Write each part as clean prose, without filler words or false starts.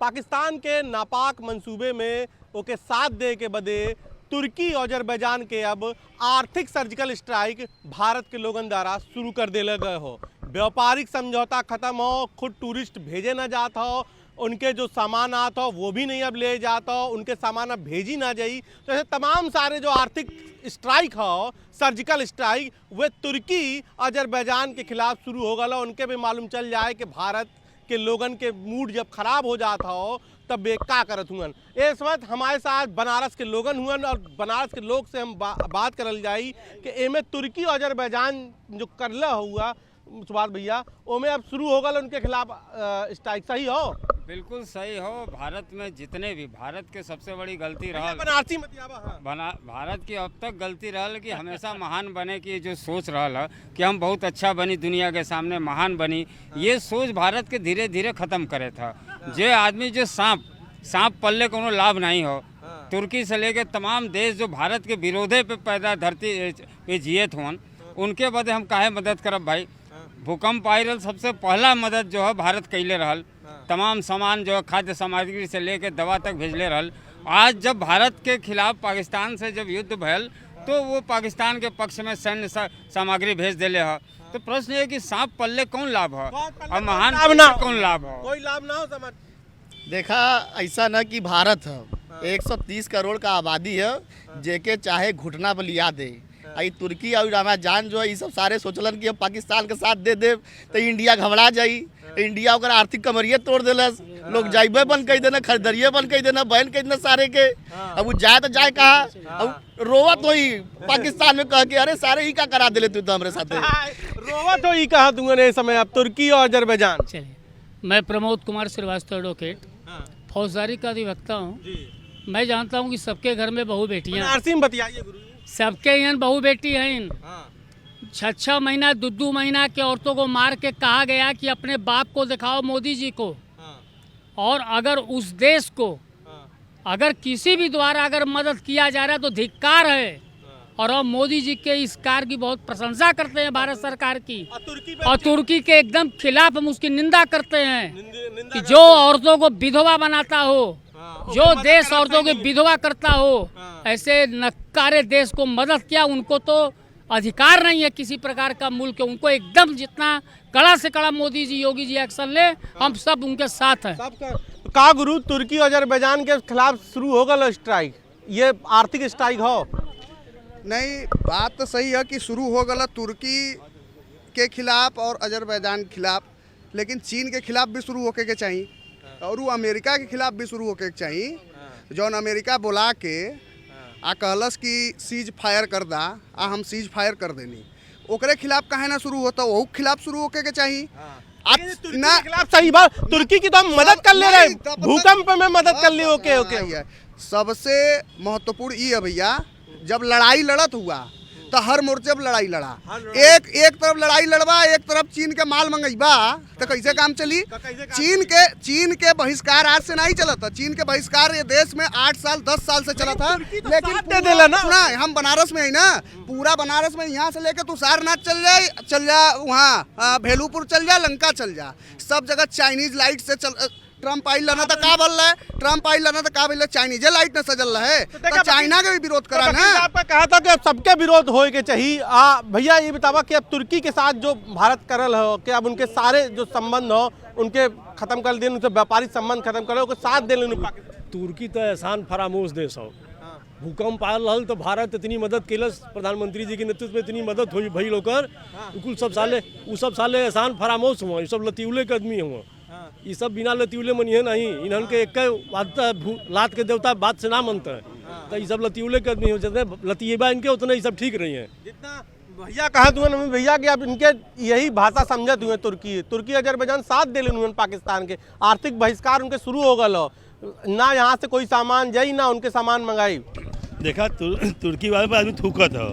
पाकिस्तान के नापाक मंसूबे में ओके साथ दे के बदे तुर्की और अजरबैजान के अब आर्थिक सर्जिकल स्ट्राइक भारत के लोगन द्वारा शुरू कर दिले गए हो। व्यापारिक समझौता खत्म हो, खुद टूरिस्ट भेजे ना जाता हो, उनके जो सामान आता हो वो भी नहीं अब ले जाता हो, उनके सामान अब भेजी ना जाई। तो ऐसे तमाम सारे जो आर्थिक स्ट्राइक हो, सर्जिकल स्ट्राइक, वे तुर्की अजरबैजान के खिलाफ शुरू हो गया। उनके भी मालूम चल जाए कि भारत के लोगन के मूड जब खराब हो जाता हो तब वे क्या करत हुअन। इस वक्त हमारे साथ बनारस के लोगन हुअन और बनारस के लोग से हम बात करल जाई कि एमे तुर्की और अजरबैजान जो करला हुआ सुभाष भैया, ओमे अब शुरू हो गया उनके खिलाफ स्ट्राइक। सही हो? बिल्कुल सही हो। भारत में जितने भी भारत के सबसे बड़ी गलती रहा बनारसी मतियाबा, हाँ। भारत की अब तक गलती रहल कि हमेशा महान बने की जो सोच रहल है कि हम बहुत अच्छा बनी, दुनिया के सामने महान बनी, ये सोच भारत के धीरे धीरे खत्म करे था। जो आदमी जो सांप पल्ले कोनो लाभ नहीं हो, तुर्की से लेके तमाम देश जो भारत के विरोधे पे पैदा धरती पे जियत होन, उनके बदे हम काहे मदद करब भाई। भूकंप आयल सबसे पहला मदद जो है भारत कैले रहल, तमाम सामान जो है खाद्य सामग्री से लेके दवा तक भेजले रहल। आज जब भारत के खिलाफ पाकिस्तान से जब युद्ध भयल तो वो पाकिस्तान के पक्ष में सैन्य सामग्री भेज दिले है। तो प्रश्न ये कि सांप पल्ले कौन लाभ है और महान कौन लाभ है? कोई लाभ ना हो समझ। देखा ऐसा न कि भारत है 130 करोड़ का आबादी है, जेके चाहे घुटना पर लिया दे। आई तुर्की और अजरबैजान जो है ये सब सारे सोचलन कि हम पाकिस्तान के साथ दे दे तो इंडिया घबरा जाई, इंडिया ओकर आर्थिक कमरिए तोड़ दिलस, लोग जाइबे बंद कर देना, खरीदरिए बंद कर देना, बैन कर देना सारे के। अब वो जाए तो जाए कहा, अब रोवत होई पाकिस्तान में कह के अरे सारे ही का करा दिले तू तो हमारे साथ। रोवत होई कहा तुमने समय अब तुर्की और अजरबैजान। चलिए, मैं प्रमोद कुमार श्रीवास्तव एडवोकेट, फौजदारी का अधिवक्ता हूँ। मैं जानता हूँ कि सबके घर में बहू बेटियाँ, बनारसी में बतियाइए गुरु। सबके यहाँ बहू बेटी हैं। 6 महीना 2 महीना के औरतों को मार के कहा गया कि अपने बाप को दिखाओ मोदी जी को। और अगर उस देश को अगर किसी भी द्वारा अगर मदद किया जा रहा है तो धिक्कार है। और हम मोदी जी के इस कार्य की बहुत प्रशंसा करते हैं, भारत सरकार की। और तुर्की के एकदम खिलाफ हम उसकी निंदा करते हैं कि जो औरतों को विधवा बनाता हो, जो देश औरतों की विधवा करता हो, ऐसे नकारे देश को मदद किया, उनको तो अधिकार नहीं है किसी प्रकार का मुल्क। उनको एकदम जितना कड़ा से कड़ा मोदी जी योगी जी एक्शन ले, हम सब उनके साथ हैं। का गुरु तुर्की और अजरबैजान के खिलाफ शुरू हो गया स्ट्राइक, ये आर्थिक स्ट्राइक हो? नहीं, बात तो सही है कि शुरू हो गया तुर्की के खिलाफ और अजरबैजान के खिलाफ, लेकिन चीन के खिलाफ भी शुरू होके के चाहिए और वो अमेरिका के खिलाफ भी शुरू होके के चाहिए। जौन अमेरिका बुला के आ कहलस कि सीज फायर कर दा, आ हम सीज फायर कर देनी, ओकरे खिलाफ काहे ना शुरू होता, वो खिलाफ शुरू होके के चाहिए। ना खिलाफ सही बात, तुर्की की तो हम मदद कर ले रहे, भूकंप में मदद कर ली। Okay okay. सबसे महत्वपूर्ण ये है भैया, जब लड़ाई लड़त हुआ तो हर मोर्चे पर लड़ाई लड़ा, एक तरफ लड़ाई लड़वा, एक तरफ चीन के माल मंगईबा, तो कैसे काम चली? चीन के बहिष्कार आज से नहीं चला था। चीन के बहिष्कार ये देश में 8 साल 10 साल से चला था। लेकिन सुना, हम बनारस में है ना, पूरा बनारस में यहाँ से लेकर तू सारनाथ चल जा, वहाँ भेलूपुर चल जा, लंका चल जा, सब जगह चाइनीज लाइट से चल। ट्रम्प आई लना था का बोल रहा है, ट्रम्प आई लना था का बोल रहा है, चाइनीज लाइट न सजल रहा है, तो चाइना के भी विरोध करा ना। आपका कहा था कि अब सबके विरोध होए के चाहिए। भैया ये बतावा कि अब तुर्की के साथ जो भारत करल हो कि अब उनके सारे जो संबंध हो उनके खत्म कर दें, उनसे व्यापारिक संबंध खत्म कर उनके साथ दे लें। तुर्की तो एहसान फरामोश देश हो। भूकंप आयल रहल तो भारत इतनी मदद केलस, प्रधानमंत्री जी के नेतृत्व में इतनी मदद हुई भई लोकर, बिल्कुल सब साले एहसान फरामोश हुआ। ये सब लतीउले के आदमी हुआ, ये सब बिना लतीउले मनिए नहीं। इन्हन के एक लात के देवता बात से ना मनता है, तो ये सब लतीउले के आदमी हो, जितने लतीबा इनके उतने ये सब ठीक रही है। जितना भैया कहा तुमने भैया कि अब इनके यही भाषा समझत हुए तुर्की अजरबैजान साथ दे लेन पाकिस्तान के, आर्थिक बहिष्कार उनके शुरू हो गया ना, यहाँ से कोई सामान जाई ना उनके सामान मंगाई। देखा तुर्की वाले पर आदमी थूकत है,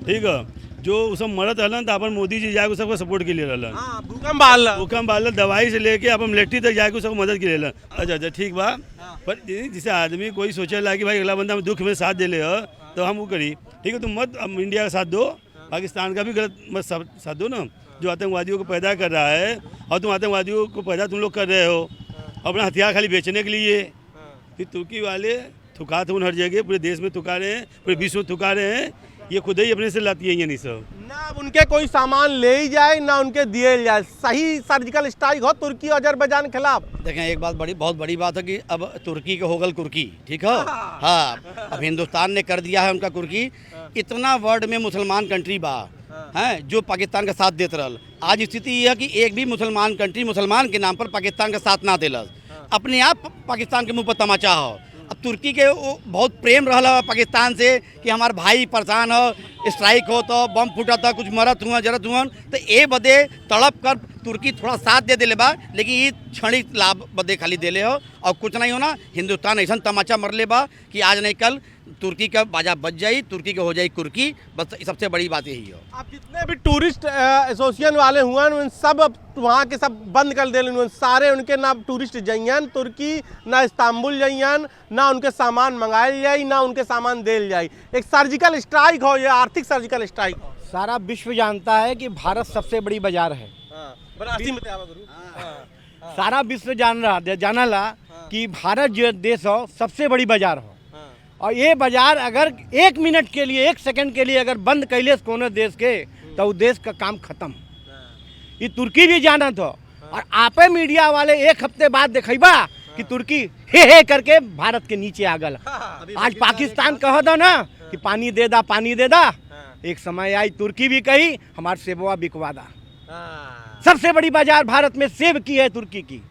ठीक है, जो सब मरत रहलन तो अपन मोदी जी जाके सबको सपोर्ट के लिए रहलन। भूकंप आल दवाई से लेके अपन मिलिट्री तक जाके सबको मदद के लिए। अच्छा ठीक बा, पर जिसे आदमी कोई सोचेला कि भाई अगला बंदा दुख में साथ दे ले तो हम वो करी, ठीक है, तुम मत इंडिया का साथ दो, पाकिस्तान का भी गलत मत साथ दो ना, जो आतंकवादियों को पैदा कर रहा है, और तुम आतंकवादियों को पैदा तुम लोग कर रहे हो, अपना हथियार खाली बेचने के लिए। फिर तुर्की वाले थुका थे हर जगह, पूरे देश में थुका रहे हैं, पूरे विश्व में थुका रहे हैं। ये खुद ही अपने से लाती है, ये नहीं सब ना उनके कोई सामान ले ही जाए ना उनके दिए जाए। सही सर्जिकल स्ट्राइक हो तुर्की और अजरबैजान के खिलाफ। देखें, एक बात बहुत बड़ी बात है कि अब तुर्की के होगल कुर्की, ठीक है। हाँ, अब हिंदुस्तान ने कर दिया है उनका कुर्की। इतना वर्ल्ड में मुसलमान कंट्री बा हैं जो पाकिस्तान का साथ देते रहल। आज स्थिति ये है कि एक भी मुसलमान कंट्री मुसलमान के नाम पर पाकिस्तान का साथ ना दिलस। अपने आप पाकिस्तान के मुंह पर तमाचा हो। अब तुर्की के वो बहुत प्रेम रहा पाकिस्तान से कि हमारे भाई परेशान हो, स्ट्राइक हो तो बम फूटा था, कुछ मरत हुआ जरत हुआ, तो ये बदे तड़प कर तुर्की थोड़ा साथ दे दिले बा। लेकिन ये क्षणिक लाभ बदे खाली दिले हो और कुछ नहीं होना। हिंदुस्तान ऐसा तमाचा मरले बा कि आज नहीं कल तुर्की का बाजा बच जाई, तुर्की के हो जाई कुर्की। बस सबसे बड़ी बात यही हो। अब जितने भी टूरिस्ट एसोसिएशन वाले हुए उन सब अब वहाँ के सब बंद कर दिले। सारे उनके ना टूरिस्ट जइयन तुर्की, ना इस्तांबुल जइयन, ना उनके सामान मंगाए जाए, ना उनके सामान देल जाए। एक सर्जिकल स्ट्राइक हो, ये आर्थिक सर्जिकल स्ट्राइक हो। सारा विश्व जानता है कि भारत सबसे बड़ी बाजार है। सारा विश्व जानला कि भारत जो देश हो सबसे बड़ी बाजार हो। और ये बाजार अगर 1 मिनट के लिए, 1 सेकंड के लिए अगर बंद कैले कोनो देश के, तो वो देश का काम खत्म। ये तुर्की भी जाना था। और आपे मीडिया वाले 1 हफ्ते बाद देखेबा कि तुर्की हे करके भारत के नीचे आ गल। आज पाकिस्तान कह दो ना कि पानी दे दा, पानी दे दा। एक समय आई तुर्की भी कही हमारे सेबवा बिकवा दा। सबसे बड़ी बाजार भारत में सेब की है तुर्की की।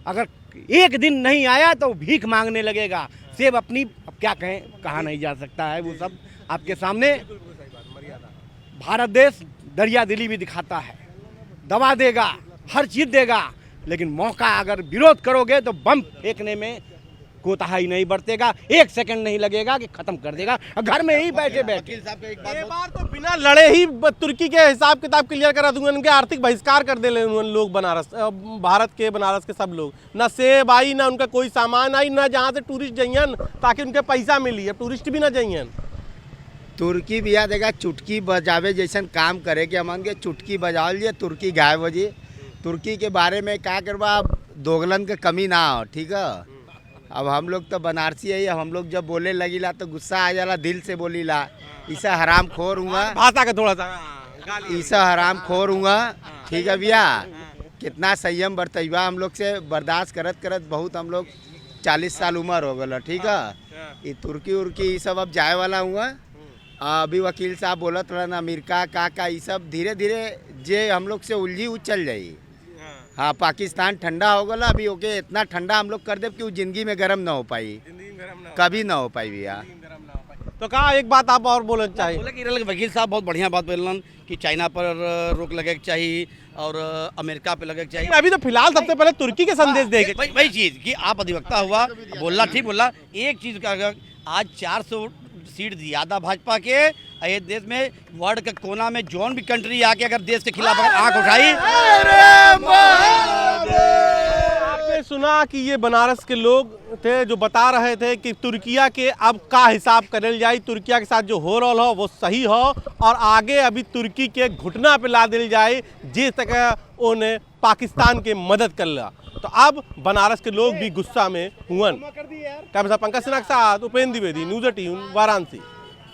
अगर एक दिन नहीं आया तो भीख मांगने लगेगा। सेब अपनी, अब क्या कहें, कहा नहीं जा सकता है, वो सब आपके सामने। भारत देश दरिया दिली भी दिखाता है, दवा देगा, हर चीज़ देगा, लेकिन मौका अगर विरोध करोगे तो बम फेंकने में कोताही नहीं बरतेगा। 1 सेकंड नहीं लगेगा कि खत्म कर देगा। घर में ही बैठे बैठे एक बार तो बिना लड़े ही तुर्की के हिसाब किताब क्लियर करा दूंगा। उनके आर्थिक बहिष्कार कर दे लोग, बनारस, भारत के बनारस के सब लोग। ना सेब आई, ना उनका कोई सामान आई, ना जहाँ से टूरिस्ट जइयन ताकि उनके पैसा मिली। अब टूरिस्ट भी ना जइयन। तुर्की भी याद देगा चुटकी बजावे जैसन काम करे कि हमन के चुटकी बजावल जे तुर्की गाय बजी। तुर्की के बारे में क्या करवा, दोगलन के कमी ना हो, ठीक है। अब हम लोग तो बनारसी है, हम लोग जब बोले लगिला तो गुस्सा आ जाला, दिल से बोलीला ईसा हराम खोर हुआ, भाषा का थोड़ा सा ईसा हराम खोर हुआ, ठीक है भैया। कितना संयम बरतैबा हम लोग से, बर्दाश्त करत करत बहुत हम लोग 40 साल उम्र हो गल, ठीक है। ये तुर्की उर्की ये सब अब जाए वाला हुआ। अभी वकील साहब बोलत रहन अमेरिका का ये सब धीरे धीरे जे हम लोग से उलझी उचल जाई। हाँ, पाकिस्तान ठंडा हो गया अभी, ओके इतना ठंडा हम लोग कर दे कि वो जिंदगी में गर्म ना हो पाई, कभी ना हो पाई भैया। तो कहा एक बात आप और बोलना चाहिए। बोले कि वकील साहब बहुत बढ़िया बात बोलन कि चाइना पर रोक लगे के चाहिए और अमेरिका पे लगे के चाहिए। अभी तो फिलहाल सबसे पहले तुर्की के संदेश देंगे। वही चीज़ कि आप अधिवक्ता हुआ, बोलना ठीक बोला। एक चीज़ का आज 400 सीट ज़्यादा भाजपा के ये देश में, वर्ल्ड के कोना में जौन भी कंट्री आके अगर देश के खिलाफ आंख उठाई। आपने सुना कि ये बनारस के लोग थे जो बता रहे थे कि तुर्किया के अब का हिसाब करल जाए, तुर्किया के साथ जो हो रहा हो वो सही हो और आगे अभी तुर्की के घुटना पे ला दिल जाए जिस तक उन्हें पाकिस्तान के मदद कर ला। तो अब बनारस के लोग भी गुस्सा में हुए। कैमरा पंकज सिन्हा के साथ उपेंद्र द्विवेदी, न्यूज़ 18 वाराणसी।